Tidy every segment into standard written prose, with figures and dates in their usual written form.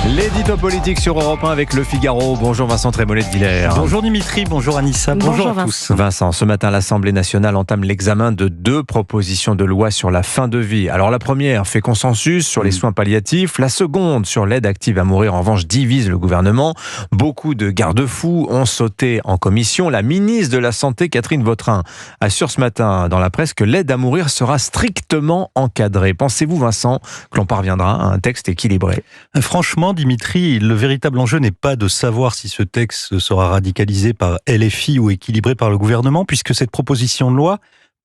L'édito politique sur Europe 1 avec Le Figaro. Bonjour Vincent Trémollet de Villers. Bonjour Dimitri, bonjour Anissa, bonjour à tous. Vincent, ce matin, l'Assemblée nationale entame l'examen de 2 propositions de loi sur la fin de vie. Alors la première fait consensus sur les soins palliatifs. La seconde, sur l'aide active à mourir, en revanche, divise le gouvernement. Beaucoup de garde-fous ont sauté en commission. La ministre de la Santé, Catherine Vautrin, assure ce matin dans la presse que l'aide à mourir sera strictement encadrée. Pensez-vous, Vincent, que l'on parviendra à un texte équilibré ? Franchement, Dimitri, le véritable enjeu n'est pas de savoir si ce texte sera radicalisé par LFI ou équilibré par le gouvernement, puisque cette proposition de loi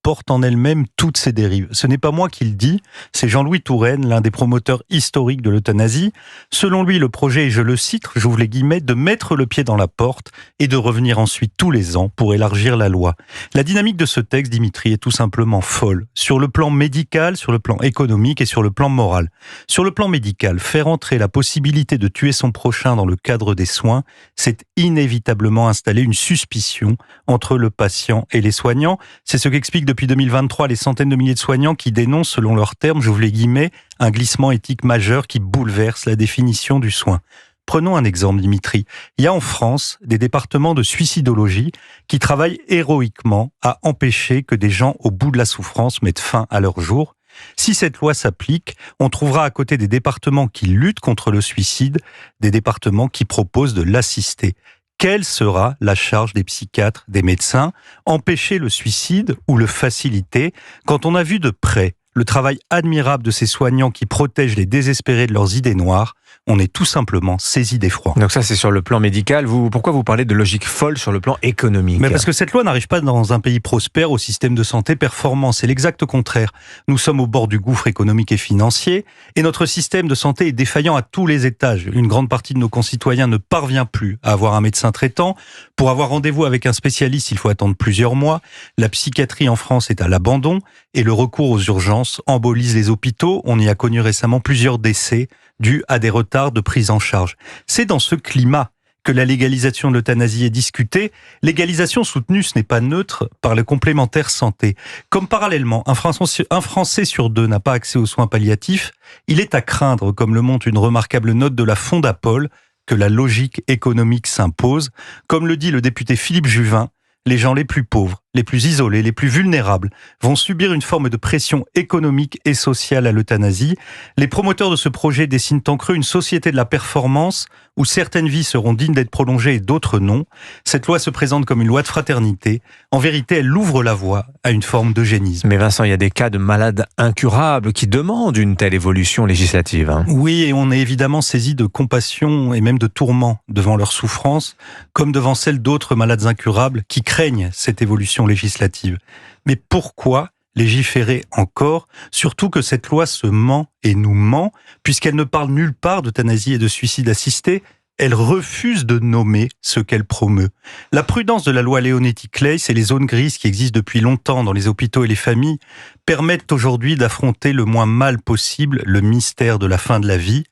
porte en elle-même toutes ces dérives. Ce n'est pas moi qui le dis, c'est Jean-Louis Touraine, l'un des promoteurs historiques de l'euthanasie. Selon lui, le projet est, je le cite, j'ouvre les guillemets, de mettre le pied dans la porte et de revenir ensuite tous les ans pour élargir la loi. La dynamique de ce texte, Dimitri, est tout simplement folle. Sur le plan médical, sur le plan économique et sur le plan moral. Sur le plan médical, faire entrer la possibilité de tuer son prochain dans le cadre des soins, c'est inévitablement installer une suspicion entre le patient et les soignants. C'est ce qu'explique depuis 2023 les centaines de milliers de soignants qui dénoncent, selon leurs termes, j'ouvre les guillemets, un glissement éthique majeur qui bouleverse la définition du soin. Prenons un exemple, Dimitri. Il y a en France des départements de suicidologie qui travaillent héroïquement à empêcher que des gens au bout de la souffrance mettent fin à leur jour. Si cette loi s'applique, on trouvera à côté des départements qui luttent contre le suicide, des départements qui proposent de l'assister. Quelle sera la charge des psychiatres, des médecins ? Empêcher le suicide ou le faciliter ? Quand on a vu de près le travail admirable de ces soignants qui protègent les désespérés de leurs idées noires, on est tout simplement saisi d'effroi. Donc ça, c'est sur le plan médical. Pourquoi vous parlez de logique folle sur le plan économique ? Mais parce que cette loi n'arrive pas dans un pays prospère au système de santé performant. C'est l'exact contraire. Nous sommes au bord du gouffre économique et financier et notre système de santé est défaillant à tous les étages. Une grande partie de nos concitoyens ne parvient plus à avoir un médecin traitant. Pour avoir rendez-vous avec un spécialiste, il faut attendre plusieurs mois. La psychiatrie en France est à l'abandon et le recours aux urgences embolise les hôpitaux. On y a connu récemment plusieurs décès dus à des retards de prise en charge. C'est dans ce climat que la légalisation de l'euthanasie est discutée. Légalisation soutenue, ce n'est pas neutre, par le complémentaire santé. Comme parallèlement, un Français sur 2 n'a pas accès aux soins palliatifs, il est à craindre, comme le montre une remarquable note de la Fondapol, que la logique économique s'impose. Comme le dit le député Philippe Juvin, les gens les plus pauvres, les plus isolés, les plus vulnérables vont subir une forme de pression économique et sociale à l'euthanasie. Les promoteurs de ce projet dessinent en creux une société de la performance où certaines vies seront dignes d'être prolongées et d'autres non. Cette loi se présente comme une loi de fraternité. En vérité, elle ouvre la voie à une forme d'eugénisme. Mais Vincent, il y a des cas de malades incurables qui demandent une telle évolution législative. Oui, et on est évidemment saisi de compassion et même de tourment devant leur souffrance, comme devant celle d'autres malades incurables qui craignent cette évolution législative. Mais pourquoi légiférer encore, surtout que cette loi se ment et nous ment, puisqu'elle ne parle nulle part d'euthanasie et de suicide assisté, elle refuse de nommer ce qu'elle promeut. La prudence de la loi Leonetti-Claeys et les zones grises qui existent depuis longtemps dans les hôpitaux et les familles permettent aujourd'hui d'affronter le moins mal possible le mystère de la fin de la vie.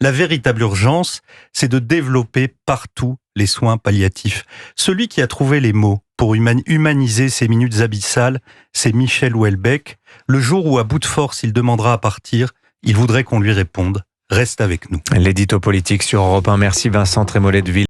La véritable urgence, c'est de développer partout les soins palliatifs. Celui qui a trouvé les mots pour humaniser ces minutes abyssales, c'est Michel Houellebecq. Le jour où, à bout de force, il demandera à partir, il voudrait qu'on lui réponde « Reste avec nous ». L'édito politique sur Europe 1. Merci Vincent Trémollet de Villers.